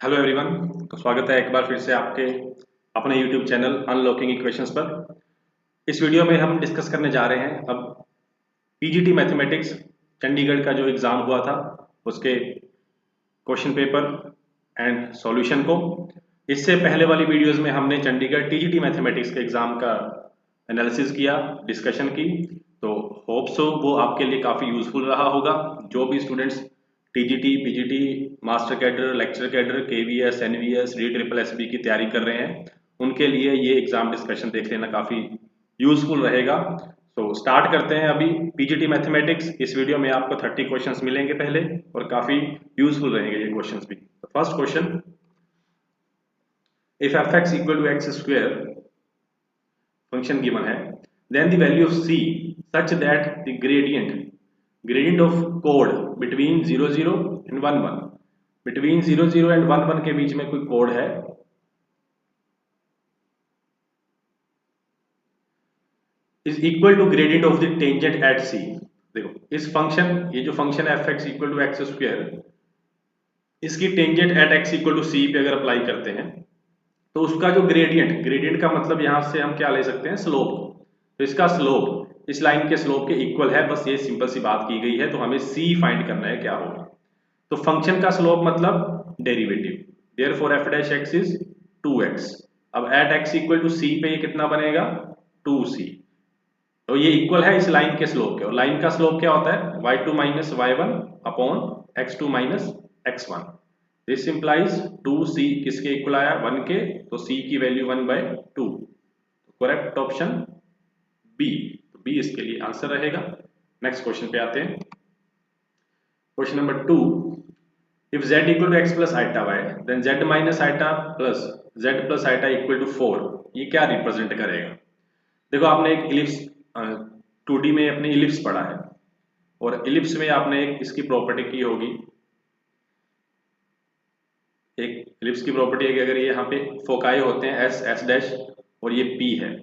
Hello everyone. तो स्वागत है एक बार फिर से आपके अपने यूट्यूब चैनल अनलॉकिंग इक्वेशंस पर। इस वीडियो में हम डिस्कस करने जा रहे हैं अब पीजीटी मैथमेटिक्स चंडीगढ़ का जो एग्ज़ाम हुआ था उसके क्वेश्चन पेपर एंड सॉल्यूशन को। इससे पहले वाली वीडियोस में हमने चंडीगढ़ टीजीटी मैथमेटिक्स के एग्ज़ाम का एनालिसिस किया, डिस्कशन की। तो होप सो वो आपके लिए काफ़ी यूज़फुल रहा होगा। जो भी students TGT, PGT, master cadre, lecture cadre, KVS, NVS, रीट्रिपल-एसबी की तैयारी कर रहे हैं, उनके लिए ये एग्ज़ाम डिस्कशन देख लेना काफ़ी यूज़फुल रहेगा। तो स्टार्ट करते हैं अभी पीजीटी मैथमेटिक्स। इस वीडियो में आपको 30 क्वेश्चंस मिलेंगे पहले, और काफ़ी यूज़फुल रहेंगे ये क्वेश्चंस भी। First question, if f x equal to x square function given है, then the value of c such that the gradient of कोड बिटवीन 0 0 एंड 1 1, बिटवीन 0 0 एंड 1 1 के बीच में कोई कोड है, is equal to gradient of the tangent at c. देखो इस फंक्शन, ये जो फंक्शन है f x equal to x square, इसकी tangent eight x equal to सी पे अगर अप्लाई करते हैं तो उसका जो ग्रेडियंट का मतलब यहां से हम क्या ले सकते हैं, स्लोप। तो इसका स्लोप इस लाइन के स्लोप के इक्वल है, बस ये सिंपल सी बात की गई है। तो हमें सी फाइंड करना है क्या होगा। तो फंक्शन का स्लोप मतलब derivative, therefore F dash x is 2x। अब एट एक्स इक्वल टू सी पे ये कितना बनेगा, 2c। तो ये इक्वल है इस लाइन के स्लोप के, और लाइन का स्लोप क्या होता है, y2 minus y1 upon x2 minus x1। This implies 2c किसके इक्वल आया, 1 के, तो c की वैल्यू 1/2। करेक्ट ऑप्शन बी, तो बी इसके लिए आंसर रहेगा। नेक्स्ट क्वेश्चन पे आते हैं। Question number 2, if z equal to X plus iota Y, then z minus iota plus z plus iota equal to 4, ये क्या रिप्रेजेंट करेगा। देखो आपने एक इलिप्स 2D में अपनी इलिप्स पढ़ा है, और इलिप्स में आपने एक इसकी प्रॉपर्टी की होगी। एक इलिप्स की प्रॉपर्टी है कि अगर ये यहाँ पे फोकाई होते हैं एस एस डैश, और ये पी है,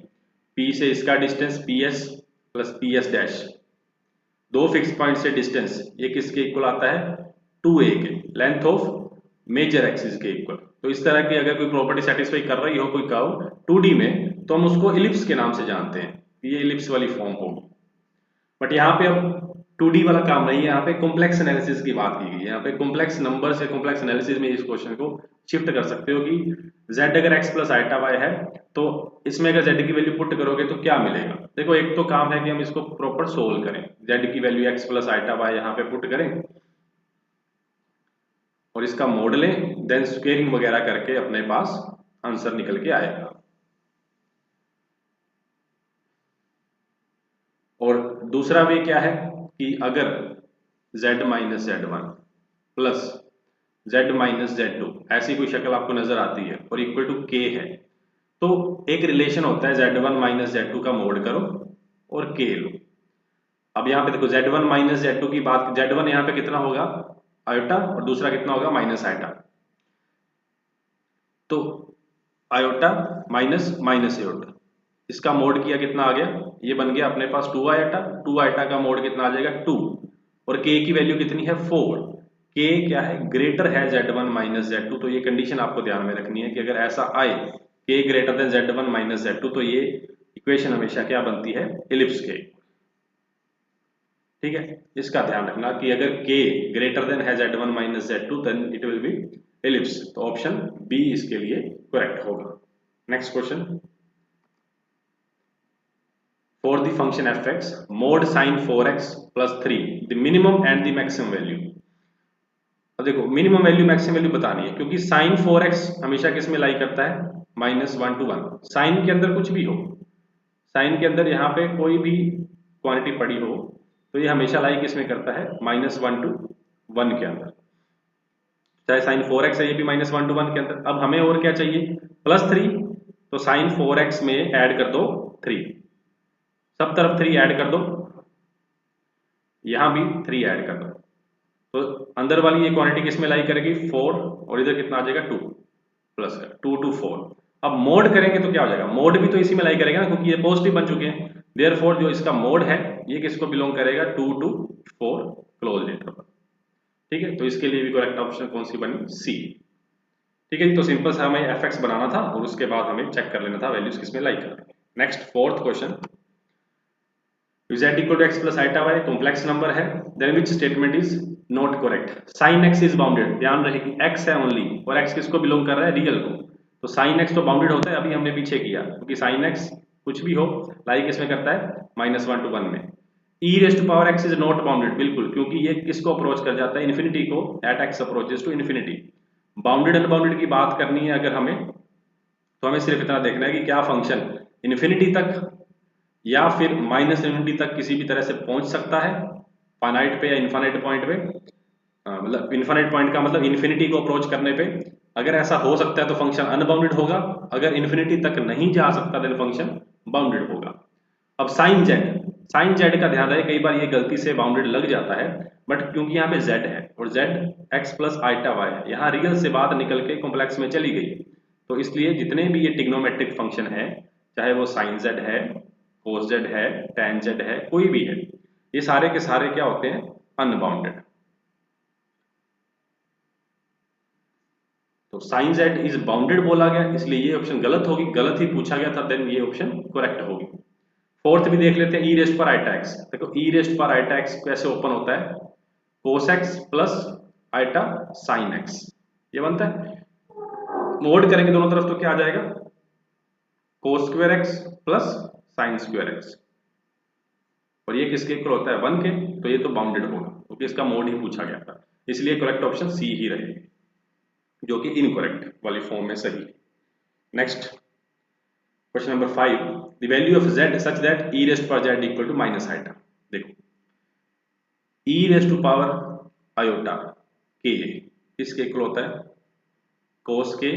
पी से इसका distance P S plus P S dash, दो फिक्स पॉइंट से डिस्टेंस, ये किसके इक्वल आता है, 2a के, लेंथ ऑफ मेजर एक्सिस के इक्वल। तो इस तरह की अगर कोई प्रॉपर्टी सेटिस्फाई कर रही हो कोई कर्व 2D में, तो हम उसको इलिप्स के नाम से जानते हैं, ये इलिप्स वाली फॉर्म होगी। बट यहाँ पे अब 2D वाला काम नहीं है, यहाँ पे कॉम्प्लेक्स एनालिसिस की बात की गई है। यहाँ पे कॉम्प्लेक्स नंबर से कॉम्प्लेक्स एनालिसिस में इस क्वेश्चन को शिफ्ट कर सकते हो कि z अगर x प्लस आइटा y है, तो इसमें अगर z की वैल्यू पुट करोगे तो क्या मिलेगा। देखो एक तो काम है कि हम इसको प्रॉपर सोल्व करें, z की वैल्यू x प्लस आइटा y यहाँ पे पुट करें और इसका मोड लें, देन स्क्वेयरिंग वगैरह करके अपने पास आंसर निकल के आएगा। और दूसरा वे क्या है कि अगर z minus Z one plus z minus Z two, ऐसी कोई शक्ल आपको नजर आती है और इक्वल टू k है, तो एक रिलेशन होता है z1 माइनस z2 का मोड करो और k लो। अब यहाँ पे देखो z1 माइनस z2 की बात, z1 यहाँ पे कितना होगा, आयोटा, और दूसरा कितना होगा, माइनस आयोटा। तो आयोटा माइनस माइनस आयोटा, इसका मोड किया कितना आ गया, ये बन गया अपने पास 2 आयोटा। 2 आयोटा का मोड कितना आ जाएगा, 2, और k की वैल्यू कितनी है, 4। k क्या है, ग्रेटर है z1 माइनस z2। तो ये कंडीशन आपको ध्यान में रखनी है कि अगर ऐसा आए k greater than z1 minus z2, तो ये इक्वेशन हमेशा क्या बनती है, इलिप्स के। ठीक है, इसका ध्यान रखना कि अगर k ग्रेटर देन है z1 minus z2, then it will be ellipse. तो ऑप्शन बी इसके लिए करेक्ट होगा। Next question, for the function fx mod sin 4x plus 3 the minimum and the maximum value। अब देखो मिनिमम वैल्यू मैक्सिमम वैल्यू बतानी है, क्योंकि sin 4x हमेशा किस में लाई करता है, -1 to 1। साइन के अंदर कुछ भी हो, साइन के अंदर यहाँ पे कोई भी क्वांटिटी पड़ी हो, तो ये हमेशा लाई किस में करता है, -1 to 1 के अंदर। चाहे sin 4x है, ये भी -1 to 1 के अंदर। अब हमें और क्या चाहिए, +3। तो sin 4x में ऐड कर दो 3, सब तरफ 3 ऐड कर दो, यहां भी 3 ऐड कर दो। तो अंदर वाली ये क्वांटिटी किस में लाई करेगी, 4, और इधर कितना आ जाएगा, 2, प्लस 2 to 4। अब मोड करेंगे तो क्या हो जाएगा, मोड भी तो इसी में लाई करेगा ना, क्योंकि ये पॉजिटिव बन चुके हैं। देयरफॉर जो इसका मोड है ये किसको बिलोंग करेगा, 2 to 4 क्लोज इंटरवल। ठीक है, तो इसके लिए भी करेक्ट ऑप्शन कौन सी बनी, सी। ठीक है जी, तो सिंपल सा हमें fx बनाना था और उसके बाद हमें चेक कर लेना था वैल्यूज किसमें लाई कर रहे हैं। Next fourth question, z equal to x plus iota y complex number है, then which statement is not correct. Sine x is bounded, ध्यान रहे कि x है ओनली और x किसको बिलोंग कर रहा है, रियल को, तो साइन x तो बाउंडेड होता है, अभी हमने पीछे किया, क्योंकि साइन x कुछ भी हो लाई किसमें करता है, -1 to 1 में। e raised to power x is not bounded, बिल्कुल, क्योंकि ये किसको अप्रोच कर जाता है, इन्फिनिटी को, at x approaches to infinity. Bounded unbounded की बात करनी है अगर हमें, तो हमें सिर्फ इतना देखना है कि क्या फंक्शन इन्फिनिटी तक या फिर माइनस इन्फिनिटी तक किसी भी तरह से पहुंच सकता है, फाइनाइट पे या इनफाइनाइट पॉइंट पे। मतलब इनफाइनाइट पॉइंट का मतलब इन्फिनिटी को अप्रोच करने पे, अगर ऐसा हो सकता है तो फंक्शन अनबाउंडेड होगा, अगर इन्फिनिटी तक नहीं जा सकता देन फंक्शन बाउंडेड होगा। अब साइन जेड, साइन जेड का ध्यान रहे, कई बार ये गलती से बाउंडेड लग जाता है, बट क्योंकि यहाँ पे जेड है और Z X plus iota Y है, यहाँ रियल से बात निकल के कॉम्प्लेक्स में चली गई, तो इसलिए जितने भी ये टिग्नोमेट्रिक फंक्शन है, चाहे वो साइन जेड है, कोस जेड है, tan जेड है, कोई भी है, ये सारे के सारे क्या होते हैं, अनबाउंडेड। तो साइन जेड इज बाउंडेड बोला गया, इसलिए ये ऑप्शन गलत होगी, गलत ही पूछा गया था, देन ये ऑप्शन करेक्ट होगी। फोर्थ भी देख लेते हैं, ई रेस्ट पर आइटा एक्स। देखो ई रेस्ट पर आइटा एक्स कैसे ओपन होता है, cos X plus iota sine X, ये बनता है, मोड करेंगे दोनों तरफ तो क्या आ जाएगा, cos square x plus sine square x, और ये किसके इक्वल होता है, 1 के, तो ये तो बाउंडेड होगा क्योंकि इसका मोड ही पूछा गया था, इसलिए करेक्ट ऑप्शन सी ही रहेगी, जो कि इनकरेक्ट वाली फॉर्म में सही है। Next question number 5, the value of z such that e raised पर z equal to minus iota. देखो e raised to power iota के किसके इक्वल होता है, कोस के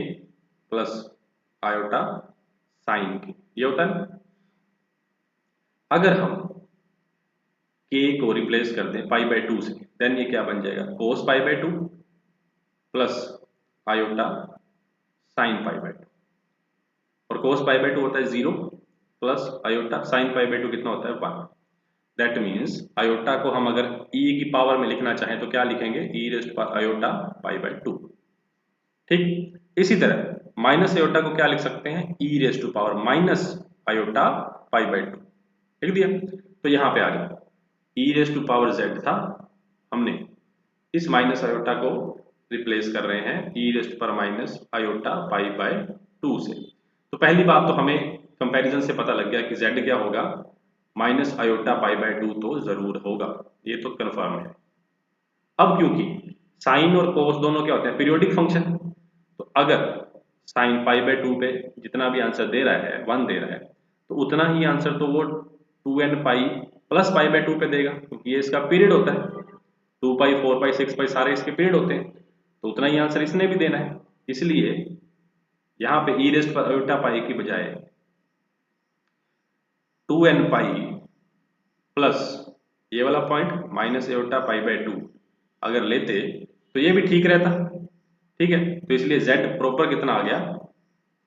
प्लस आयोटा साइन के, ये होता है। अगर हम k को रिप्लेस कर दें पाई बाय 2 से, देन ये क्या बन जाएगा, cos pi by 2 plus iota sine pi by 2, और कोस पाई बाय 2 होता है 0 plus iota sine pi by 2 कितना होता है, 1। दैट मीन्स आयोटा को हम अगर e की पावर में लिखना चाहें तो क्या लिखेंगे, e रेस्ट पर आयोटा पाई बाय 2। ठीक, इसी तरह माइनस आयोटा को क्या लिख सकते हैं, e raised to power minus iota pi by 2, लिख दिया। तो यहां पे आ गया e raised to power z था, हमने इस माइनस आयोटा को रिप्लेस कर रहे हैं e रेस्ट पर माइनस आयोटा पाई बाय 2 से। तो पहली बात तो हमें कंपैरिजन से पता लग गया कि z क्या होगा, माइनस आयोटा पाई बाय 2 तो जरूर होगा, ये तो कंफर्म है। अब क्योंकि साइन और कोस दोनों क्या होते हैं, पीरियोडिक फंक्शन, तो अगर साइन पाई बाय 2 पे जितना भी आंसर दे रहा है 1 दे रहा है, तो उतना ही आंसर तो वो 2n pi plus pi by 2 पे देगा, क्योंकि ये इसका पीरियड होता है, 2 पाई 4 पाई 6 पाई सारे इसके पीरियड होते हैं, तो उतना ही आंसर इसने भी देना है। इसलिए यहाँ पे ई रेस्ट पर अल्टा पाई की बजाय 2n पाई प्लस ये वाला point minus aorta pi by 2 अगर लेते तो ये भी ठीक रहता, ठीक है। तो इसलिए z प्रॉपर कितना आ गया,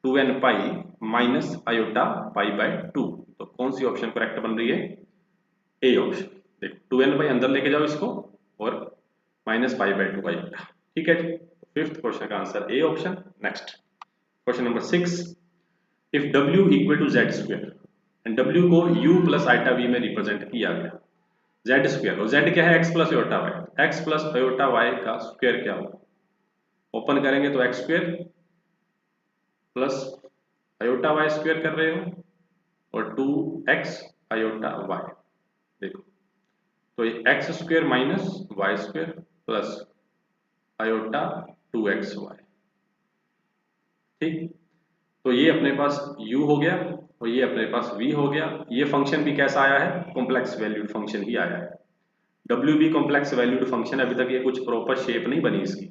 2n pi minus iota pi by 2। तो कौन सी ऑप्शन करेक्ट बन रही है, ए ऑप्शन। देखो 2n पाई अंदर लेके जाओ इसको और माइनस पाई बाय 2 आयोटा, ठीक है जी। फिफ्थ क्वेश्चन का answer A option. Next question number 6, if w equal to z square and w को u प्लस आइटा v में रिप्रेजेंट किया गया, जेड स्क्वायर, और जेड क्या है, x plus iota y, x plus iota y का square क्या होगा, ओपन करेंगे तो x square plus iota y square कर रहे हो और 2x अयोटा वाई, देखो तो ये x square minus y square plus iota 2x y, ठीक। तो ये अपने पास u हो गया और ये अपने पास v हो गया। ये फंक्शन भी कैसा आया है, कॉम्प्लेक्स वैल्यूड फंक्शन ही आया है। w भी कॉम्प्लेक्स वैल्यूड फंक्शन, अभी तक ये कुछ प्रॉपर शेप नहीं बनी इसकी।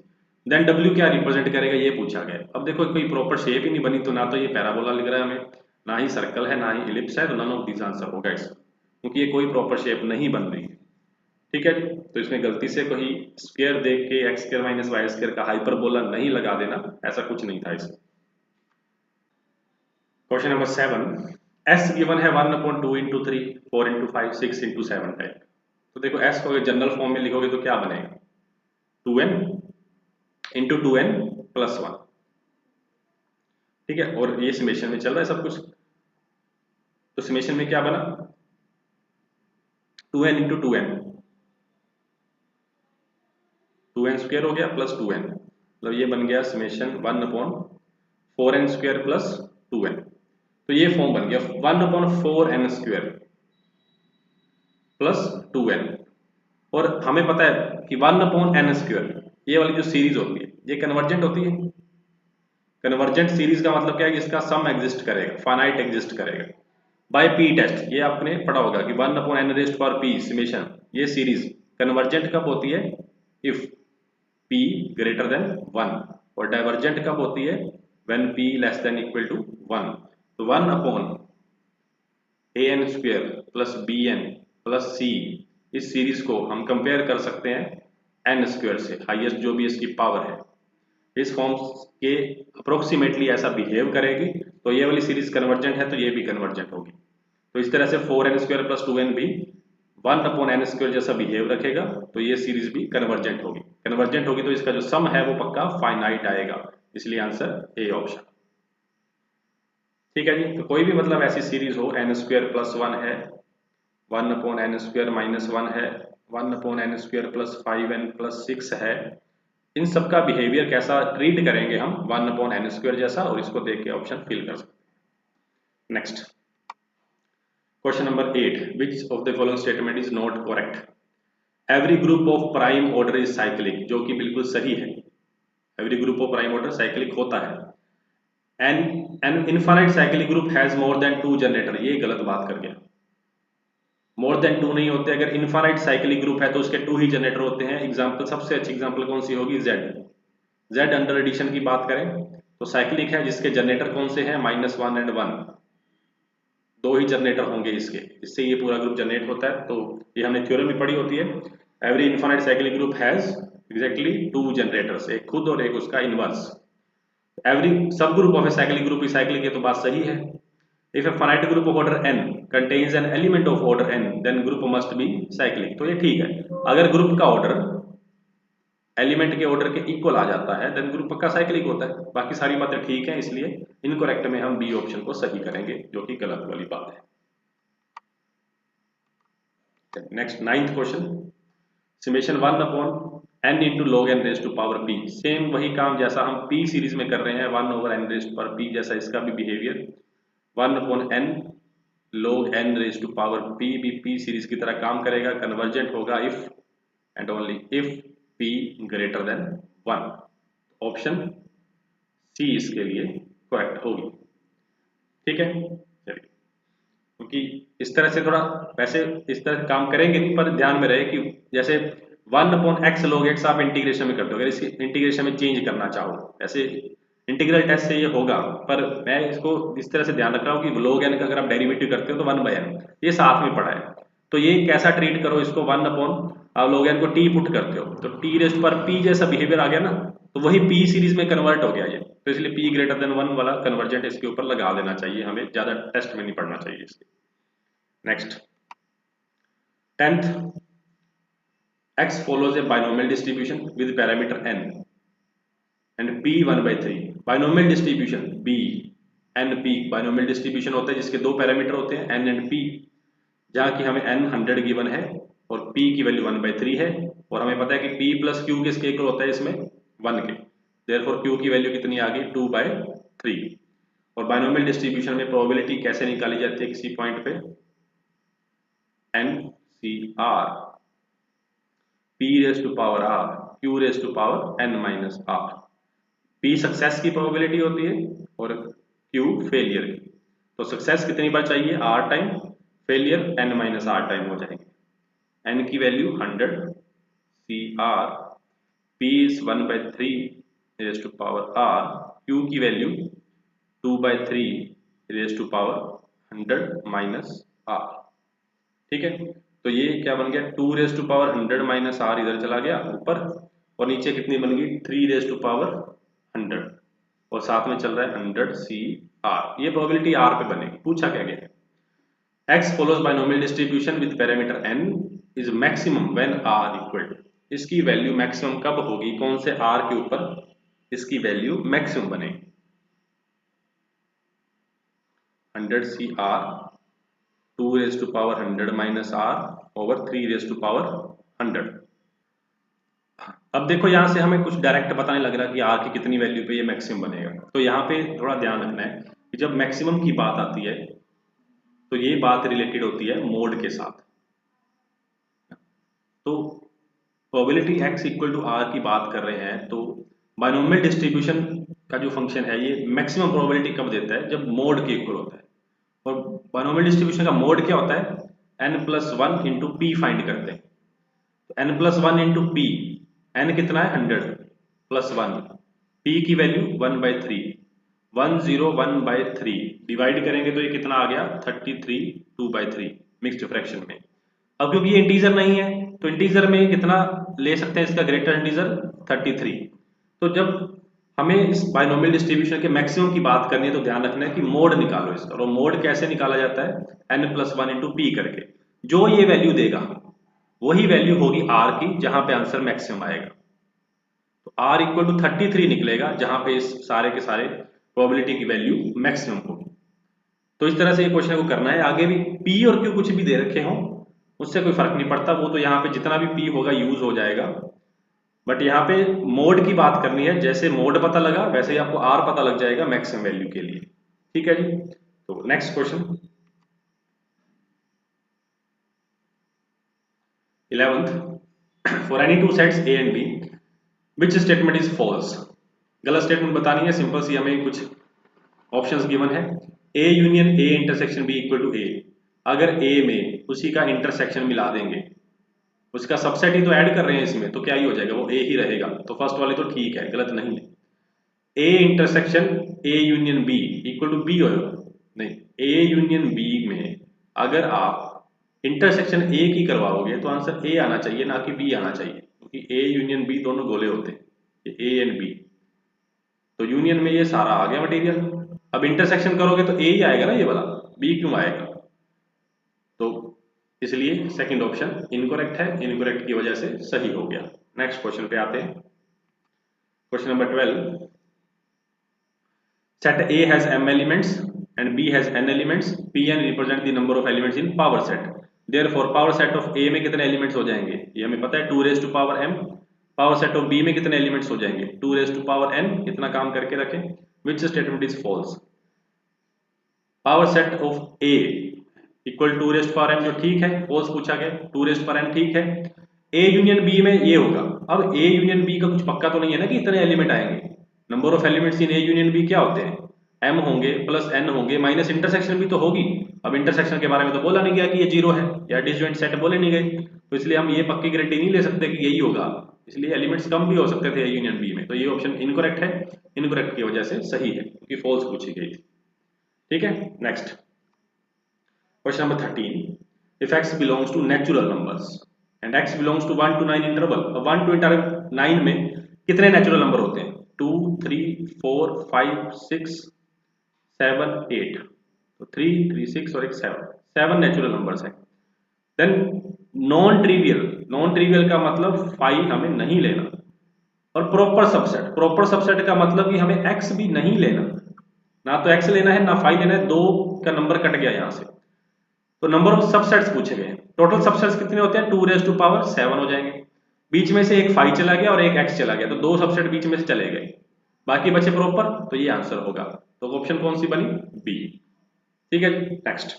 देन w क्या रिप्रेजेंट करेगा ये पूछा गया। अब देखो कोई प्रॉपर शेप ही नहीं बनी, तो ना तो ये पैराबोला लिख रहा है हमें, ना ही सर्कल है, ना ही इलिप्स है, तो नन ऑफ दिस आंसर होगा इसका, क्योंकि ये कोई प्रॉपर शेप नहीं बन रही है, ठीक है। तो इसमें गलती से कोई स्क्वायर देख के x square minus y square का हाइपरबोला नहीं लगा देना, ऐसा कुछ नहीं था इसमें। क्वेश्चन नंबर 7, s गिवन है 1/2 into 3 4 into 5 6 into 7 टाइप। तो देखो s को अगर जनरल फॉर्म में लिखोगे तो क्या बनेगा, 2n into 2n plus 1, ठीक है, और ये समेशन में चल रहा है सब कुछ। तो समेशन में क्या बना, 2n इंटू 2n स्क्वायर हो गया प्लस 2n, मतलब ये बन गया summation 1/4n square plus 2n। तो ये फॉर्म बन गया 1/4n स्क्वायर प्लस 2n। और हमें पता है कि 1/n स्क्वायर ये वाली जो सीरीज होती है ये कन्वर्जेंट होती है। कन्वर्जेंट सीरीज का मतलब क्या है कि इसका सम एग्जिस्ट करेगा, फाइनाइट एग्जिस्ट करेगा बाय पी टेस्ट। ये आपने पढ़ा होगा कि 1/n raised power p summation, ये सीरीज कन्वर्जेंट कब होती है, इफ p ग्रेटर देन 1, और डाइवर्जेंट कब होती है, when p less than equal to 1। तो 1/an square plus bn plus c, इस सीरीज को हम कंपेयर कर सकते हैं n स्क्वायर से, हाईएस्ट जो भी इसकी पावर है, इस फॉर्म के अप्रोक्सीमेटली ऐसा बिहेव करेगी। तो ये वाली सीरीज कन्वर्जेंट है तो ये भी कन्वर्जेंट होगी। तो इस तरह से 4n स्क्वायर प्लस 2n भी 1/n स्क्वायर जैसा बिहेव रखेगा, तो ये सीरीज भी कन्वर्जेंट होगी। कन्वर्जेंट होगी तो इसका जो सम है वो पक्का फाइनाइट आएगा, इसलिए आंसर ए ऑप्शन। ठीक है जी, तो कोई भी मतलब ऐसी सीरीज हो n स्क्वायर प्लस 1 है, 1/n स्क्वायर माइनस 1 है, 1/n square plus 5n plus 6 है, इन सब का बिहेवियर कैसा ट्रीट करेंगे हम 1/n स्क्वायर जैसा, और इसको देख के ऑप्शन फिल कर सकते हैं। Next question number 8, which of the following statement is not correct. Every group of prime order is cyclic, जो कि बिल्कुल सही है। Every group of prime order cyclic होता है। An infinite cyclic group has more than 2 generator, ये गलत बात कर गया। मोर देन 2 नहीं होते, अगर इनफाइनाइट साइक्लिक ग्रुप है तो उसके 2 ही जनरेटर होते हैं। एग्जांपल, सबसे अच्छी एग्जांपल कौन सी होगी, जेड अंडर एडिशन की बात करें तो साइक्लिक है, जिसके जनरेटर कौन से हैं, -1 एंड 1, 2 ही जनरेटर होंगे इसके, इससे ये पूरा ग्रुप जनरेट होता है। तो ये हमने थ्योरम में पढ़ी होती है, every infinite cyclic group has exactly 2 generators, एक खुद और एक उसका inverse. Every subgroup of a cyclic group is cyclic, ये तो बात सही है। If a finite group of order n contains an element of order n then group must be cyclic, तो ये ठीक है। अगर ग्रुप का ऑर्डर एलिमेंट के ऑर्डर के इक्वल आ जाता है देन ग्रुप पक्का साइक्लिक होता है। बाकी सारी बातें ठीक हैं, इसलिए इनकरेक्ट में हम बी ऑप्शन को सही करेंगे, जो कि गलत वाली बात है। Next 9th question, summation 1/n into log n raise to power p, same वही काम जैसा हम p सीरीज में कर रहे हैं, 1/n raise to power p जैसा इसका भी behaviour, 1/n log n raise to power p भी p सीरीज की तरह काम करेगा। कन्वर्जेंट होगा if and only if p greater than 1। Option C इसके लिए करेक्ट होगी। ठीक है, चलिए, क्योंकि इस तरह से थोड़ा, वैसे इस तरह से काम करेंगे नहीं, पर ध्यान में रहे कि जैसे 1/x log x आप इंटीग्रेशन में करते हो, अगर इस इंटीग्रेशन में चेंज करना चाहो, ऐसे इंटीग्रल टेस्ट से ये होगा, पर मैं इसको इस तरह से ध्यान रख रहा हूँ कि log n का अगर आप डेरिवेटिव करते हो तो 1/n, ये साथ में पड़ा है, तो ये कैसा ट्रीट करो इसको, 1/, आप log n को t पुट करते हो तो t रेज़ पर p जैसा बिहेवियर आ गया ना, तो वही p सीरीज में कन्वर्ट हो गया ये, तो इसलिए p ग्रेटर देन 1 वाला कन्वर्जेंट इसके ऊपर लगा देना चाहिए, हमें ज्यादा टेस्ट में नहीं पढ़ना चाहिए इसके। Next 10th, x follows a binomial distribution with parameter n and p 1/3, binomial distribution b n p binomial distribution होता है जिसके दो पैरामीटर होते हैं n and p, जहाँ की हमें n 100 गिवन है और p की वैल्यू 1/3 है, और हमें पता है कि p प्लस q किसके इक्वल होता है इसमें 1 के, देयरफॉर q की वैल्यू कितनी आ गई 2/3। और बाइनोमियल डिस्ट्रीब्यूशन में प्रोबेबिलिटी कैसे निकाली जाती है, किसी पॉइंट पे NCR, p raise to power r, q raise to power n minus r। p success की प्रोबेबिलिटी होती है और q फेलियर की, तो सक्सेस कितनी बार चाहिए, r time, failure n minus r time हो जाएंगे। n की value 100, CR, p is 1/3 raise to power r, q की value 2/3 raise to power 100 minus r। ठीक है, तो ये क्या बन गया, 2 raise to power 100 minus r इधर चला गया ऊपर, और नीचे कितनी बन गई 3 रेज टू पावर 100, और साथ में चल रहा है 100 CR। ये प्रोबेबिलिटी r पे बनेगी। पूछा क्या गया है, x follows binomial distribution with parameter n is maximum when r equal to, इसकी वैल्यू मैक्सिमम कब होगी, कौन से r के ऊपर इसकी वैल्यू मैक्सिमम बनेगी। 100 CR 2 raised to power 100 minus R over 3 raised to power 100। अब देखो यहाँ से हमें कुछ डायरेक्ट पता नहीं लग रहा कि आर की कितनी वैल्यू पे ये मैक्सिमम बनेगा, तो यहाँ पे थोड़ा ध्यान रखना है कि जब मैक्सिमम की बात आती है तो ये बात रिलेटेड होती है मोड के साथ। तो probability x equal to r की बात कर रहे हैं, तो बायनोमियल डिस्ट्रीब्यूशन का जो फंक्शन है ये मैक्सिमम प्रोबेबिलिटी कब देता है, जब मोड के इक्वल होता है। और बायनोमियल डिस्ट्रीब्यूशन का मोड क्या होता है, n+1 इंटू पी फाइंड करते हैं। तो n+1 इंटू पी, n कितना है 100 प्लस 1, p की वैल्यू 1/3, 101/3 डिवाइड करेंगे तो ये कितना आ गया 33 2/3 मिक्स्ड फ्रैक्शन में। अब क्योंकि ये इंटीजर नहीं है तो इंटीजर में कितना ले सकते हैं, इसका ग्रेटर इंटीजर 33। तो जब हमें इस बायनोमियल डिस्ट्रीब्यूशन के मैक्सिमम की बात करनी है तो ध्यान रखना है कि मोड निकालो इसका। और मोड कैसे निकाला जाता है, n+1 इंटू पी करके। जो ये वैल्यू देगा वही वैल्यू होगी r की, जहां पे आंसर मैक्सिमम आएगा। तो r इक्वल टू 33 निकलेगा जहां पे इस सारे के सारे प्रोबेबिलिटी की वैल्यू मैक्सिमम होगी। तो इस तरह से ये क्वेश्चन को करना है। आगे भी p और q कुछ भी दे रखे हों उससे कोई फर्क नहीं पड़ता, वो तो यहाँ पे जितना भी p होगा यूज हो जाएगा। बट यहाँ पे मोड की बात करनी है, जैसे मोड पता लगा वैसे ही आपको r पता लग जाएगा मैक्सिमम वैल्यू के लिए। ठीक है जी। तो next question 11th for any two sets a and b which statement is false. गलत स्टेटमेंट बतानी है, सिंपल सी हमें कुछ ऑप्शंस गिवन है। a union a intersection b equal to a। अगर a में उसी का इंटरसेक्शन मिला देंगे, उसका सबसेट ही तो ऐड कर रहे हैं इसमें, तो क्या ही हो जाएगा, वो a ही रहेगा। तो फर्स्ट वाले तो ठीक है, गलत नहीं है। a intersection a union b equal to b होगा, नहीं, a यूनियन b में अगर आप इंटरसेक्शन a की करवाओगे तो आंसर a आना चाहिए, ना कि b आना चाहिए, क्योंकि a यूनियन b दोनों गोले होते हैं, ये a एंड b। तो यूनियन में ये सारा आ गया मटेरियल। अब इंटरसेक्शन करोगे तो a ही आएगा ना, ये वाला b क्यों आएगा। तो इसलिए सेकंड ऑप्शन इनकरेक्ट है, इनकरेक्ट की वजह से सही हो गया। नेक्स्ट क्वेश्चन पे आते हैं। Question number 12, set A has m elements and B has n elements, Pn represent the number of elements in power set, therefore power set of A में कितने elements हो जाएंगे, ये हमें पता है 2 raised to power m। Power set of B में कितने एलिमेंट्स हो जाएंगे 2 raised to power n। इतना काम करके रखें। which statement is false। Power set of A equal 2 raised to power m जो ठीक है, false पूछा गया, 2 raised to power n ठीक है। A यूनियन B में ये होगा। अब A यूनियन B का कुछ पक्का तो नहीं है ना कि इतने एलिमेंट आएंगे। Number of elements in A union B क्या होते हैं, m होंगे प्लस n होंगे माइनस इंटरसेक्शन भी तो होगी। अब इंटरसेक्शन के बारे में तो बोला नहीं गया कि ये जीरो है, या डिसजॉइंट सेट बोले नहीं गए, तो इसलिए हम ये पक्की गारंटी नहीं ले सकते कि यही होगा। इसलिए एलिमेंट्स कम भी हो सकते थे A यूनियन B में। तो ये ऑप्शन इनकरेक्ट है, इनकरेक्ट की वजह से सही है क्योंकि फॉल्स पूछी गई थी। ठीक है। Next question number 13, if x belongs to natural numbers and x belongs to 1 to 9 interval, 1 to 9 में कितने नेचुरल नंबर होते हैं 2 3 4 5 6 7 8। तो 3 3 6 और एक 7 नेचुरल नंबर्स हैं। देन नॉन ट्रिवियल का मतलब 5 हमें नहीं लेना। और प्रॉपर सबसेट का मतलब कि हमें x भी नहीं लेना, ना तो x लेना है ना 5 लेना है, 2 का नंबर कट गया यहां से। तो नंबर ऑफ सबसेट्स पूछे गए। टोटल सबसेट्स कितने होते हैं 2 raised to power 7 हो जाएंगे। बीच में से एक 5 चला गया और एक x चला गया, तो 2 सबसेट बीच में से चले गए, बाकी बचे प्रॉपर, तो ये आंसर होगा। तो ऑप्शन कौन सी बनी, बी। ठीक है। Next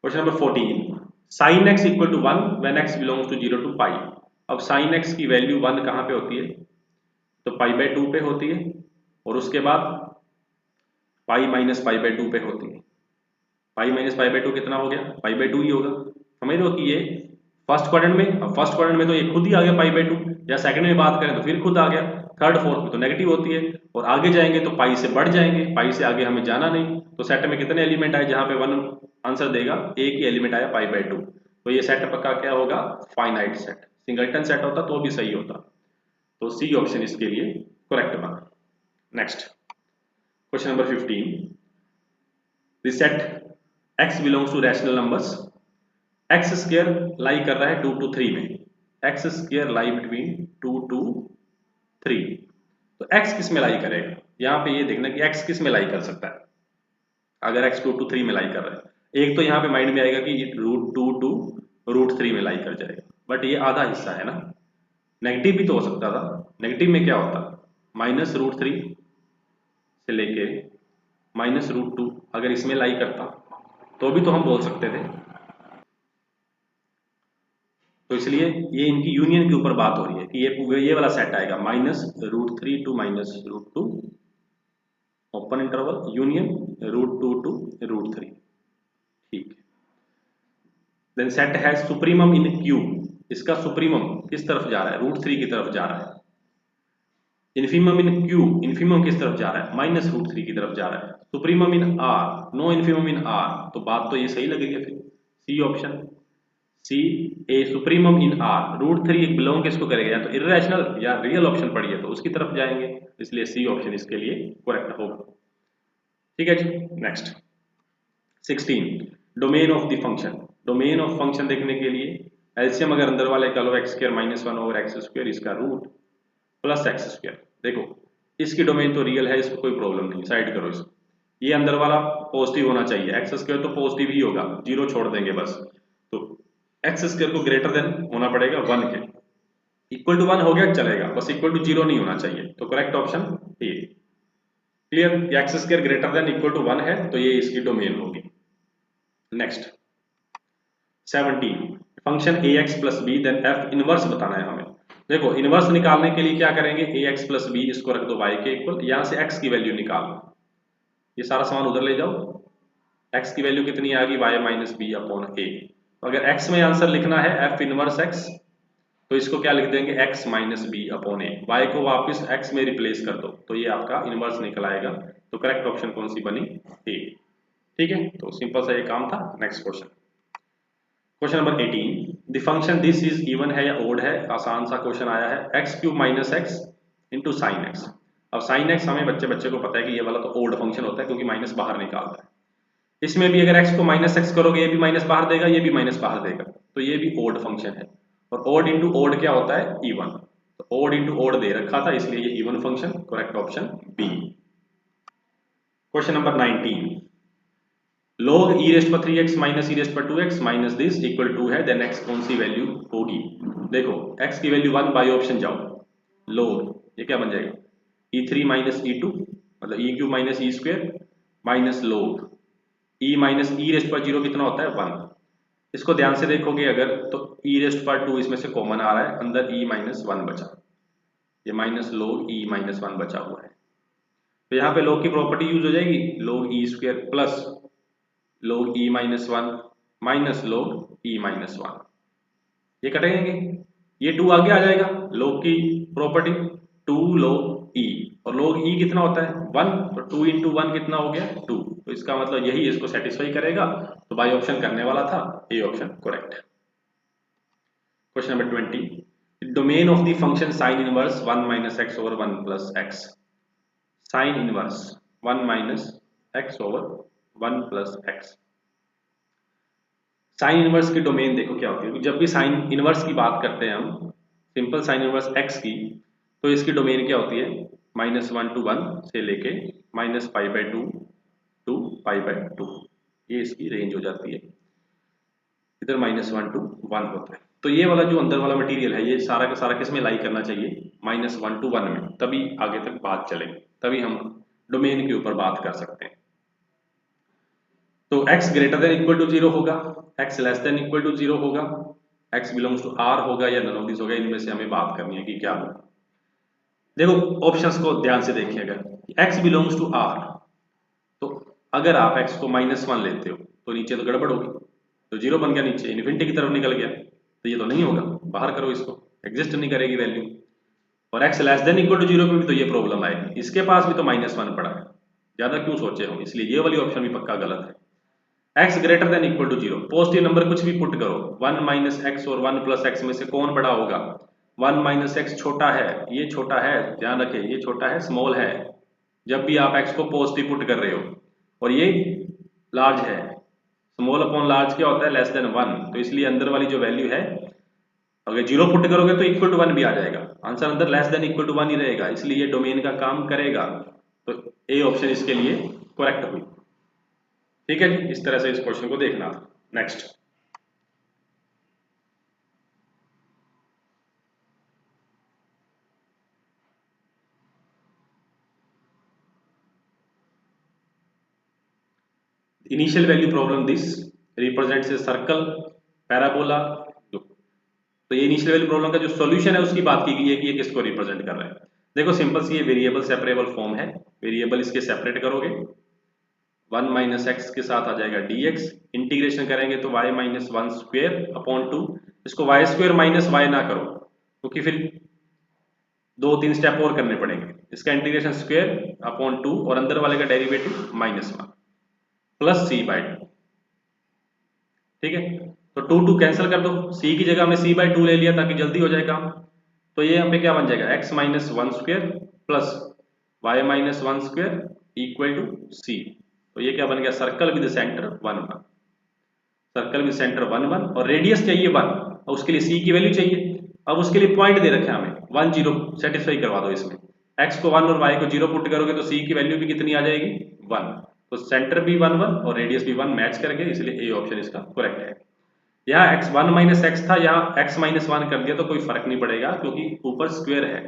question number 14, sin x equal to 1 when x belongs to 0 to pi. अब sin x की वैल्यू 1 कहां पे होती है, तो π/2 पे होती है, और उसके बाद पाई माइनस π/2 पे होती है। पाई माइनस π/2 कितना हो गया, π/2 ही होगा। समझ लो कि ये फर्स्ट क्वाड्रेंट में, अब फर्स्ट क्वाड्रेंट में तो ये खुद ही आ गया π/2, या सेकंड में बात करें तो फिर खुद आ गया, थर्ड फोर्थ में तो नेगेटिव होती है, और आगे जाएंगे तो पाई से बढ़ जाएंगे, पाई से आगे हमें जाना नहीं। तो सेट में कितने एलिमेंट आए, जहां पे 1 आंसर देगा, एक ही एलिमेंट आया π/2, तो ये सेट पक्का क्या होगा, फाइनाइट सेट। सिंगलटन सेट होता तो भी सही होता। तो सी ऑप्शन इसके लिए करेक्ट बना। Next question number 15, the set x belongs to rational numbers, x square लाई कर रहा है 2 to 3 में, x square lie between 2 to 3। तो x किस में लाई करेगा, यहां पे ये देखना कि x किस में लाई कर सकता है। अगर x 2 to 3 में लाई कर रहा है। एक तो यहाँ पे माइंड में आएगा कि √2 to √3 में लाई कर जाएगा, बट ये आधा हिस्सा है ना, नेगेटिव भी तो हो सकता था। नेगेटिव में क्या होता, -√3 से लेके -√2, अगर इसमें लाई करता तो भी तो हम बोल सकते थे। तो इसलिए ये इनकी यूनियन के ऊपर बात हो रही है कि ये वाला सेट आएगा -√3 to -√2, open interval union √2 to √3। ठीक, देन सेट है सुप्रीमम इन क्यू। इसका सुप्रीमम किस तरफ जा रहा है, √3 की तरफ जा रहा है। इन्फीमम इन क्यू, इन्फीमम किस तरफ जा रहा है, -√3 की तरफ जा रहा है। Supremum in R, no infimum in R, तो बात तो ये सही लग रही है। फिर C option, C a supremum in R, √3 belong किसको करेगा, या तो इर्रेशनल या रियल ऑप्शन पड़ी है तो उसकी तरफ जाएंगे, इसलिए सी ऑप्शन इसके लिए करेक्ट होगा। ठीक है जी, next 16, domain of the function. Domain of function देखने के लिए एलसीएम अगर अंदर वाले का लो x² -1 ओवर x², इसका रूट प्लस x²। देखो इसकी डोमेन तो रियल है, इसको कोई प्रॉब्लम नहीं, साइड करो इसको। ये अंदर वाला पॉजिटिव होना चाहिए, x² तो पॉजिटिव ही होगा, जीरो छोड़ देंगे बस। तो x² को ग्रेटर देन होना पड़ेगा 1 के, इक्वल टू 1 हो गया चलेगा, बस इक्वल टू 0 नहीं होना चाहिए। तो correct option A. Clear, x² greater than equal to 1 है तो ये इसकी डोमेन होगी। Next 17, function ax plus b then f inverse बताना है हमें। देखो इनवर्स निकालने के लिए क्या करेंगे, ax प्लस बी इसको रख दो y के इक्वल, यहां से x की वैल्यू निकालो, ये सारा सामान उधर ले जाओ। x की वैल्यू कितनी आ गई, y माइनस बी अपॉन ए। तो अगर x में आंसर लिखना है f इनवर्स x, तो इसको क्या लिख देंगे, x माइनस बी अपॉन ए। y को वापस x में रिप्लेस कर दो तो ये आपका इनवर्स निकल आएगा। तो करेक्ट ऑप्शन कौन सी बनी, ए। ठीक है, तो सिंपल सा ये काम था। Next question, question number 18, the function this is even है या ओड है। आसान सा क्वेश्चन आया है, x³ minus x into sine x. अब साइन एक्स हमें बच्चे को पता है कि ये वाला तो ओड फंक्शन होता है क्योंकि माइनस बाहर निकालता है। इसमें भी अगर x को माइनस एक्स करोगे ये भी माइनस बाहर देगा, ये भी माइनस बाहर देगा, तो ये भी ओड फंक्शन है। और ओड इंटू ओड क्या होता है, इवन। तो ओड इंटू ओड दे रखा था इसलिए ये even function, correct option B. Question number 19, log e⁻³ minus e⁻² minus this equal to है, देन x कौन सी वैल्यू होगी। देखो x की वैल्यू 1 बाई ऑप्शन जाओ, log ये क्या बन जाएगा, e3 माइनस e2 मतलब e³ minus e² minus log e minus e⁻0 कितना होता है 1। इसको ध्यान से देखोगे अगर तो e⁻² इसमें से कॉमन आ रहा है, अंदर e माइनस 1 बचा, ये माइनस log e माइनस 1 बचा हुआ है। तो यहाँ पे log की प्रॉपर्टी यूज हो जाएगी, log e² plus log e minus 1 minus log e minus 1, ये कटेंगे, ये 2 आगे आ जाएगा, log की प्रॉपर्टी 2 log e, और log e कितना होता है 1, तो 2 इंटू 1 कितना हो गया 2। तो इसका मतलब यही इसको सेटिस्फाई करेगा, तो बाई ऑप्शन करने वाला था, ए option correct. Question number 20, domain of the function sine inverse 1 minus x over 1 plus x. Sine inverse 1 minus x over 1 plus x. Sine inverse की डोमेन देखो क्या होती है, जब भी साइन इनवर्स की बात करते हैं हम, सिंपल साइन इनवर्स एक्स की, तो इसकी डोमेन क्या होती है, -1 to 1 से लेके -π/2 to π/2, ये इसकी रेंज हो जाती है। इधर -1 to 1 होता है। तो ये वाला जो अंदर वाला मटेरियल है ये सारा का सारा किस में लाई करना चाहिए, -1 to 1 में, तभी आगे तक बात चलेगी, तभी हम डोमेन के ऊपर बात कर सकते हैं। तो x greater than equal to 0 होगा, x less than equal to 0 होगा, x बिलोंग्स टू r होगा या नन ऑफ दिस होगा, इनमें से हमें बात करनी है कि क्या होगा। देखो ऑप्शंस को ध्यान से देखिए, अगर x बिलोंग्स टू r, तो अगर आप x को -1 लेते हो तो नीचे तो गड़बड़ होगी, तो 0 बन गया, नीचे इन्फिनिटी की तरफ निकल गया, तो ये तो नहीं होगा, बाहर करो इसको, एग्जिस्ट नहीं करेगी वैल्यू। और x less than equal to 0 पे भी तो ये प्रॉब्लम आएगी, इसके पास भी तो -1 पड़ा है, ज्यादा क्यों सोचे हम, इसलिए ये वाली ऑप्शन भी पक्का गलत है। x greater than equal to 0, positive number कुछ भी पुट करो, 1 माइनस एक्स और 1 प्लस एक्स में से कौन बड़ा होगा, 1 माइनस एक्स छोटा है, ये छोटा है, ध्यान रखें ये छोटा है, स्मॉल है, जब भी आप x को पॉजिटिव पुट कर रहे हो, और ये लार्ज है, स्मॉल अपॉन लार्ज क्या होता है, लेस देन 1, तो इसलिए अंदर वाली जो वैल्यू है, अगर 0 पुट करोगे तो इक्वल टू 1 भी आ जाएगा, आंसर अंदर लेस देन इक्वल टू 1 ही रहेगा, इसलिए ये डोमेन का काम करेगा। तो ए ऑप्शन इसके लिए करेक्ट हुई। ठीक है जी, इस तरह से इस क्वेश्चन को देखना था। Next, initial value problem this represents a circle parabola. तो ये इनिशियल वैल्यू प्रॉब्लम का जो सॉल्यूशन है उसकी बात की गई है कि ये किसको रिप्रेजेंट कर रहा है। देखो सिंपल सी ये वेरिएबल सेपरेबल फॉर्म है, वेरिएबल इसके सेपरेट करोगे, 1 माइनस एक्स के साथ आ जाएगा dx, इंटीग्रेशन करेंगे तो y minus one square upon two, इसको वाई स्क्वेयर माइनस वाई ना करो क्योंकि फिर 2-3 स्टेप और करने पड़ेंगे। इसका इंटीग्रेशन स्क्वेयर अपॉन टू और अंदर वाले का derivative -1 plus c by two. ठीक है, तो टू टू कैंसिल कर दो, सी की जगह हमने सी बाई टू ले लिया ताकि जल्दी हो जाए काम। तो ये यहाँ पे क्या बन जाएगा, x minus one square plus y minus one square equal to c. तो ये क्या बन गया, circle with centre 1 1, circle with centre 1 1 और रेडियस चाहिए 1 और उसके लिए सी की वैल्यू चाहिए। अब उसके लिए पॉइंट दे रखे हमें 1 0, सेटिस्फाई करवा दो इसमें, एक्स को 1 और वाई को 0 पुट करोगे तो सी की वैल्यू भी कितनी आ जाएगी 1। तो सेंटर भी 1 1 और रेडियस भी 1 मैच करके, इसलिए ए ऑप्शन इसका करेक्ट है। यहाँ x 1 माइनस एक्स था, यहाँ x माइनस वन कर दिया तो कोई फर्क नहीं पड़ेगा क्योंकि ऊपर स्क्वायर है,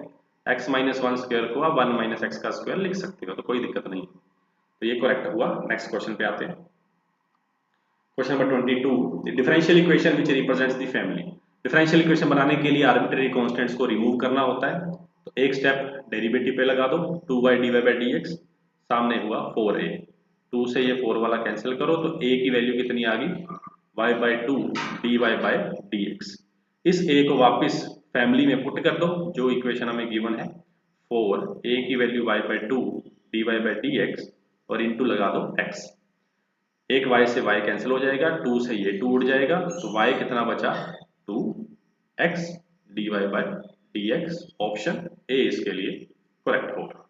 x माइनस वन स्क्वायर को आप 1 माइनस एक्स का स्क्वायर लिख सकते हो, तो कोई दिक्कत नहीं। तो ये करेक्ट हुआ। नेक्स्ट क्वेश्चन पे आते हैं, question number 22, differential equation which represents the family. Differential equation बनाने के लिए आर्बिट्रेरी कांस्टेंट्स को रिमूव करना होता है। तो एक स्टेप डेरिवेटिव पे लगा दो, 2y dy by dx, सामने हुआ 4a, 2 से ये 4 वाला कैंसिल करो तो a की वैल्यू कितनी आ गई, y by 2 dy by dx। इस a को वापस फैमिली में पुट कर दो, जो इक्वेशन हमें गिवन है 4a की value y by 2 dy by dx और इनटू लगा दो x। एक y से y कैंसिल हो जाएगा, 2 से ये 2 उड़ जाएगा तो y कितना बचा 2x dy by dx। Option A इसके लिए करेक्ट होगा।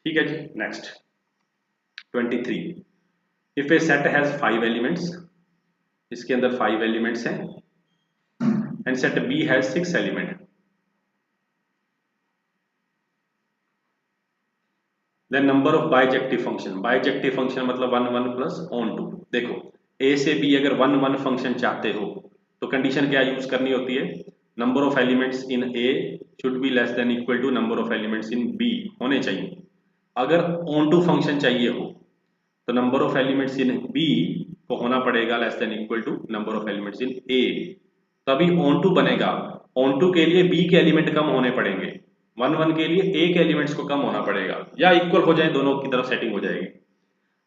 ठीक है जी, next 23, if A set has 5 elements, इसके अंदर 5 एलिमेंट्स हैं, and set B has 6 element, then number of bijective function, bijective function मतलब 1 1 प्लस ऑन टू। देखो ए से बी अगर 1 1 फंक्शन चाहते हो तो कंडीशन क्या यूज करनी होती है, number of elements in A should be less than equal to number of elements in B होने चाहिए। अगर ऑन टू फंक्शन चाहिए हो तो number of elements in B को होना पड़ेगा less than equal to number of elements in A, तभी ऑन टू बनेगा। ऑन टू के लिए बी के एलिमेंट कम होने पड़ेंगे, 1 1 के लिए ए के एलिमेंट्स को कम होना पड़ेगा, या इक्वल हो जाए दोनों की तरफ सेटिंग हो जाएगी।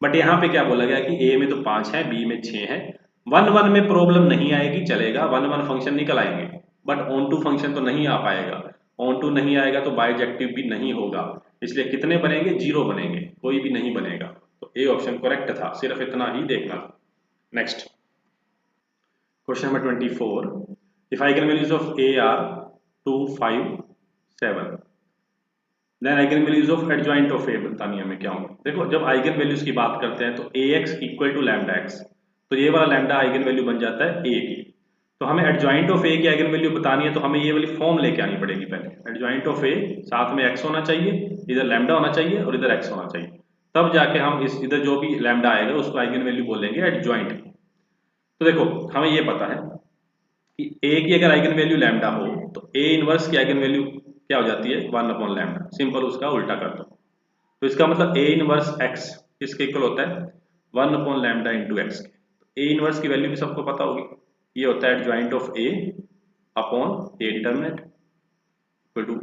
बट यहाँ पे क्या बोला गया कि ए में तो 5 है, बी में 6 है, 1 1 में प्रॉब्लम नहीं आएगी, चलेगा, 1 1 फंक्शन निकल आएंगे, बट ऑन टू फंक्शन तो नहीं आ पाएगा। ऑन टू नहीं आएगा तो बाइजेक्टिव भी नहीं होगा, इसलिए कितने बनेंगे, 0 बनेंगे, कोई भी नहीं बनेगा। तो ए ऑप्शन करेक्ट था, सिर्फ इतना ही देखना था। Next question number 24, if eigenvalues of A are 2 5 7, then eigenvalues of adjoint of A बतानी है हमें क्या होंगे। देखो जब आइगन वैल्यूज की बात करते हैं तो ax equal to lambda x, तो ये वाला लैम्डा आइगन वैल्यू बन जाता है a की। तो हमें एडजॉइंट ऑफ ए की आइगन वैल्यू बतानी है तो हमें ये वाली फॉर्म लेके आनी पड़ेगी पहले, एडजॉइंट ऑफ ए साथ में x होना चाहिए, इधर लैम्डा होना चाहिए और इधर x होना चाहिए, तब जाके हम इस इधर जो भी लैम्डा आएगा उसको आइगन वैल्यू बोलेंगे एडजॉइंट। तो देखो हमें ये पता है कि a की अगर आइगन वैल्यू लैम्डा हो तो a इनवर्स की आइगन वैल्यू क्या हो जाती है, 1 अपॉन लैम्डा, सिंपल उसका उल्टा कर दो। तो इसका मतलब a इनवर्स x किसके इक्वल होता है, 1 अपॉन लैम्डा इंटू एक्स के। तो a इनवर्स की वैल्यू भी सबको पता होगी, ये होता है adjoint of a upon a determinant equal to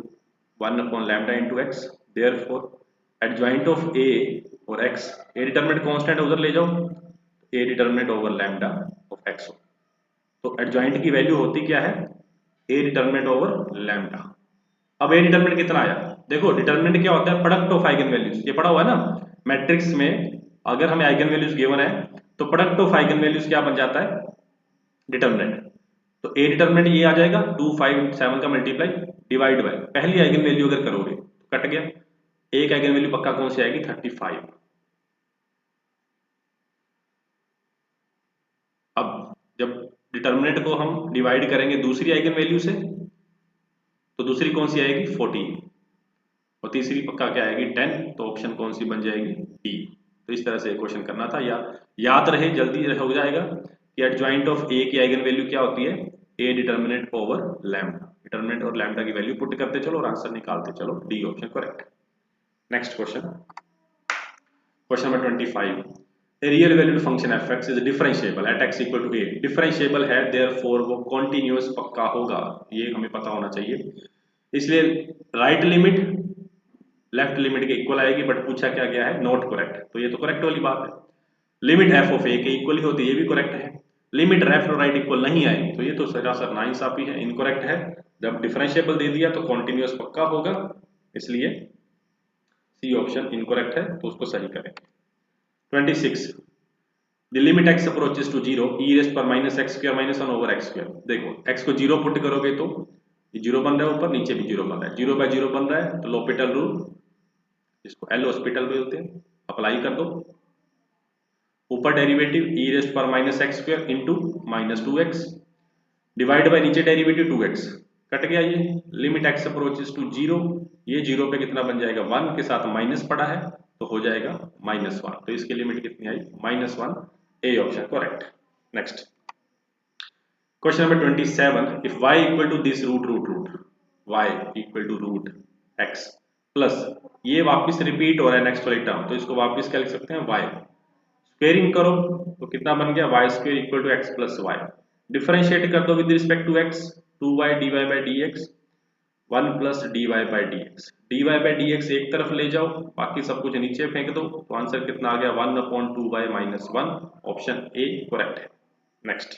1 upon lambda into x. Therefore adjoint of a और x, a डिटरमिनेंट कांस्टेंट उधर ले जाओ, a determinant over lambda of x। तो एडजॉइंट की वैल्यू होती क्या है, ए डिटरमिनेंट ओवर लैम्डा। अब ए डिटरमिनेंट कितना आया, देखो डिटरमिनेंट क्या होता है, प्रोडक्ट ऑफ आइगन वैल्यूज, ये पढ़ा हुआ है ना मैट्रिक्स में, अगर हमें आइगन वैल्यूज गिवन है तो प्रोडक्ट ऑफ आइगन वैल्यूज क्या बन जाता है, डिटरमिनेंट। तो ए डिटरमिनेंट ये आ जाएगा 2 5 7 का मल्टीप्लाई डिवाइड बाय पहली आइगन वैल्यू अगर करोगे तो कट गया, एक आइगन वैल्यू पक्का कौन सी आएगी 35। अब जब डिटरमिनेंट को हम डिवाइड करेंगे दूसरी आइगन वैल्यू से तो दूसरी कौन सी आएगी 14 और तीसरी पक्का क्या आएगी 10, तो ऑप्शन कौन सी बन जाएगी डी। तो इस तरह से क्वेश्चन करना था, या याद रहे जल्दी हो जाएगा कि एडजॉइंट ऑफ ए की आइगन वैल्यू क्या होती है, ए डिटर्मिनेंट ओवर लैम्डा। डिटर्मिनेंट और लैम्डा की वैल्यू पुट करते चलो और आंसर निकालते चलो, D option correct. Next question, question number 25, a real valued function fx is differentiable at x equal to a। Differentiable है therefore वो continuous पक्का होगा, ये हमें पता होना चाहिए। इसलिए राइट लिमिट लेफ्ट लिमिट के इक्वल आएगी, बट पूछा क्या गया है, नॉट करेक्ट, तो ये तो करेक्ट वाली बात है। लिमिट एफ ऑफ ए के इक्वल ही होती है, ये भी करेक्ट है। लिमिट लेफ्ट और राइट इक्वल नहीं आएगी, तो ये तो सरासर नाइंसाफी है, इनकरेक्ट है। जब डिफरेंशिएबल दे दिया तो कॉन्टिन्यूअस पक्का होगा, इसलिए सी ऑप्शन इनकरेक्ट है, तो उसको सही करें। 26, the limit x approaches to 0 e raised per minus x square minus 1 over x square। देखो x को 0 पुट करोगे तो ये 0 बन रहा है, ऊपर नीचे भी 0 बन रहा है, 0 बाय 0 बन रहा है, तो l'Hopital रूल, इसको एल हॉस्पिटल बोलते हैं, अप्लाई कर दो। ऊपर derivative e raised per minus x square into minus 2x, divide by नीचे डेरिवेटिव 2x, कट गया ये। लिमिट x अप्रोचेस टू 0, ये 0 पे कितना बन जाएगा, 1 के साथ माइनस पड़ा है तो हो जाएगा -1, तो इसकी लिमिट कितनी आई, -1, A option correct. Next question number 27, if y equal to this root y equal to root x plus, ये वापस रिपीट हो रहा है नेक्स्ट वाली टर्म, तो इसको वापस क्या लिख सकते हैं, y स्क्वेयरिंग करो तो कितना बन गया, y square equal to x plus y। Differentiate कर दो with respect to x, 2y dy by dx, 1 plus dy by dx, dy by dx एक तरफ ले जाओ, बाकी सब कुछ नीचे फेंक दो, तो आंसर कितना आ गया, 1/2y minus 1, option A correct है। Next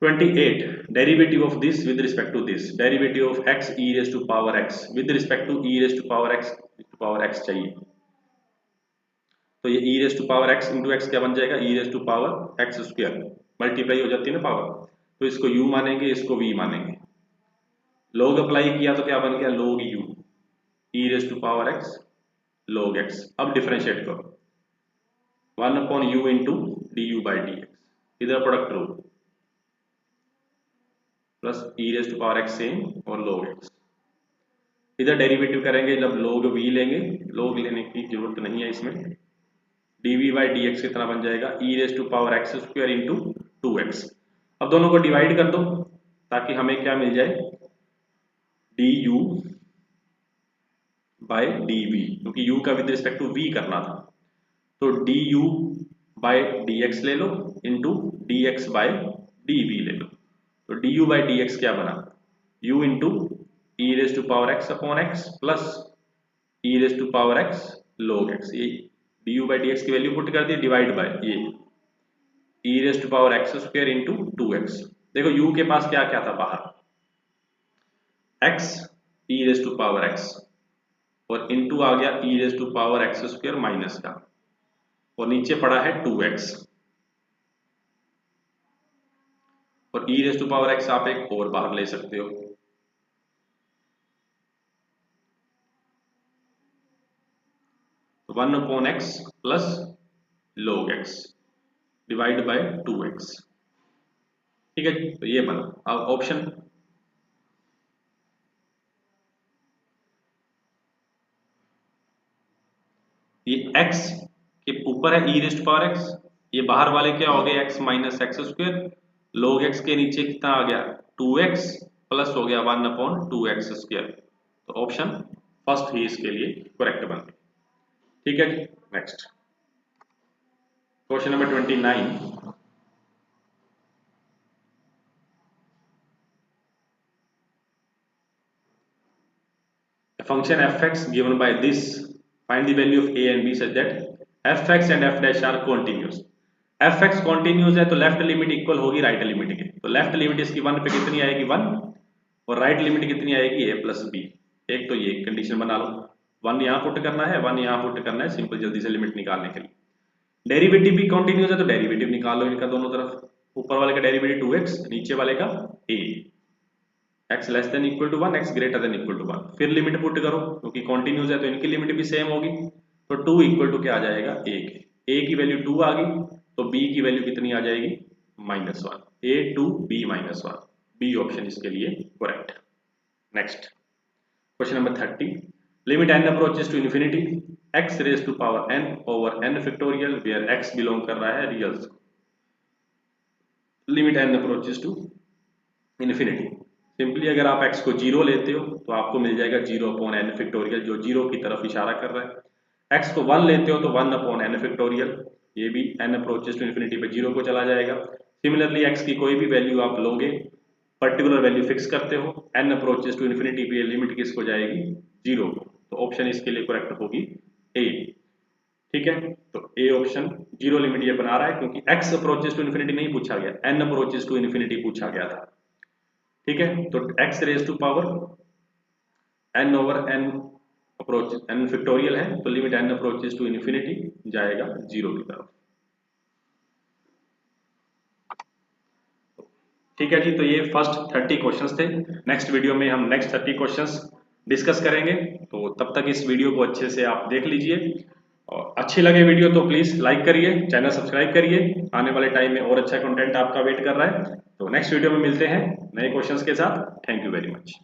28, derivative of this with respect to this, derivative of x e raised to power x with respect to e raised to power x चाहिए, तो ये e raised to power x into x क्या बन जाएगा, e raised to power x square, multiply हो जाती है ना पावर, तो इसको u मानेंगे, इसको v मानेंगे। log अप्लाई किया तो क्या बन गया, log u, e raised to power x log x। अब डिफरेंशिएट करो, 1/u into du by dx, इधर product rule, plus e raised to power x same और log x, इधर डेरिवेटिव करेंगे जब log v लेंगे, log लेने की जरूरत नहीं है इसमें, dv by dx कितना बन जाएगा, e raised to power x square into 2x। अब दोनों को डिवाइड कर दो ताकि हमें क्या मिल जाए, du by dv, क्योंकि u का विद रिस्पेक्ट टू v करना था, तो du by dx ले लो इंटू dx by dv ले लो, तो du by dx क्या बना, u into e raised to power x upon x plus e raised to power x log x, ये du by dx की वैल्यू पुट कर दी, divide by ये e raised to power x square into 2x। देखो u के पास क्या क्या था बाहर, x e raised to power x और इंटू आ गया e raised to power x square minus का, और नीचे पड़ा है 2x, और e raised to power x आप एक और बाहर ले सकते हो, तो 1/x plus log x divide by 2x, ठीक है, तो ये बना। अब ऑप्शन ये x के ऊपर है e raised to power x, ये बाहर वाले क्या हो गए, x minus x square, log x के नीचे कितना आ गया, 2x प्लस हो गया 1/2x स्क्वायर, तो ऑप्शन फर्स्ट ही इसके लिए करेक्ट बन गया, ठीक है जी। Next question number 29, function fx given by this, find the value of a and b such that fx and f dash are continuous। fx continuous है तो लेफ्ट लिमिट इक्वल होगी राइट लिमिट के, तो लेफ्ट लिमिट इसकी 1 पे कितनी आएगी, 1, और राइट लिमिट कितनी आएगी, a प्लस b। एक तो ये कंडीशन बना लो, 1 यहाँ पुट करना है, 1 यहाँ पुट करना है, सिंपल जल्दी से लिमिट निकालने के लिए। डेरिवेटिव भी कंटिन्यूस है तो डेरिवेटिव निकाल लो इनका दोनों तरफ, ऊपर वाले का डेरिवेटिव 2x, नीचे वाले का a, x less than equal to 1, x greater than equal to 1, फिर लिमिट पुट करो क्योंकि कंटिन्यूस है तो इनकी लिमिट भी सेम होगी, तो 2 इक्वल टू क्या आ जाएगा, a की वैल्यू 2 आ गई, तो b की वैल्यू कितनी आ जाएगी, -1, a 2 b -1, बी ऑप्शन इसके लिए correct. Next question number 30, limit n approaches to infinity x raise to power n over n factorial where x belong कर रहा है reals. Limit n approaches to infinity, simply अगर आप x को 0 लेते हो तो आपको मिल जाएगा 0/n फैक्टोरियल जो 0 की तरफ इशारा कर रहा है। x को 1 लेते हो तो 1/n फैक्टोरियल, ये भी n अप्रोचेस टू इन्फिनिटी पे 0 को चला जाएगा। सिमिलरली x की कोई भी वैल्यू आप लोगे, पर्टिकुलर वैल्यू फिक्स करते हो, n अप्रोचेस टू इन्फिनिटी पे लिमिट किस हो जाएगी 0, तो ऑप्शन इसके लिए करेक्ट होगी ए। ठीक है, तो ए ऑप्शन 0 लिमिट ये बना रहा है क्योंकि x अप्रोचेस टू इन्फिनिटी नहीं पूछा गया, n अप्रोचेस टू इन्फिनिटी पूछा गया था। ठीक है, तो x raise to power n over n approach n factorial है, तो limit n approaches to infinity जाएगा 0 की तरफ। ठीक है जी, तो ये फर्स्ट 30 क्वेश्चंस थे। नेक्स्ट वीडियो में हम नेक्स्ट 30 क्वेश्चंस डिस्कस करेंगे, तो तब तक इस वीडियो को अच्छे से आप देख लीजिए, और अच्छी लगे वीडियो तो प्लीज लाइक करिए, चैनल सब्सक्राइब करिए, आने वाले टाइम में और अच्छा कंटेंट आपका वेट कर रहा है। तो नेक्स्ट वीडियो में मिलते हैं नए क्वेश्चंस के साथ। Thank you very much.